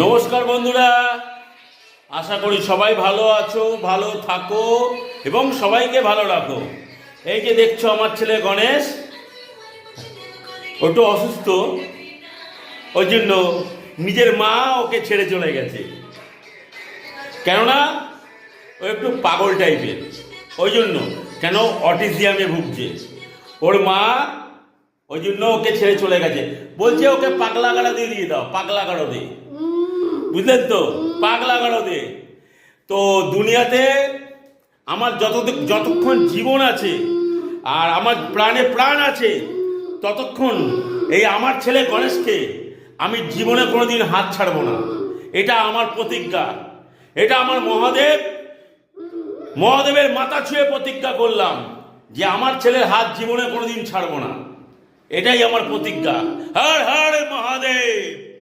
নমস্কার বন্ধুরা, আশা করি সবাই ভালো আছো, ভালো থাকো এবং সবাইকে ভালো রাখো। এই যে দেখছো আমার ছেলে গণেশ, একটু অসুস্থ, ওই জন্য নিজের মা ওকে ছেড়ে চলে গেছে। কেননা ও একটু পাগল টাইপের, ওই জন্য কেন অটিজিয়ামে ভুগছে ওর মা, ওই জন্য ওকে ছেড়ে চলে গেছে। বলছে ওকে পাগলা গাড়া দিয়ে দাও, পাগলা গাড়ো দে, বুঝলেন তো, পাগলা গাড়ো দে। তো দুনিয়াতে আমার যতক্ষণ জীবন আছে আর আমার প্রাণে প্রাণ আছে, ততক্ষণ এই আমার ছেলে গণেশকে আমি জীবনে কোনোদিন হাত ছাড়বো না। এটা আমার প্রতিজ্ঞা, এটা আমার মহাদেবের মাথা ছুঁয়ে প্রতিজ্ঞা করলাম যে আমার ছেলের হাত জীবনে কোনোদিন ছাড়বো না। এটাই আমার প্রতিজ্ঞা। হর হর মহাদেব।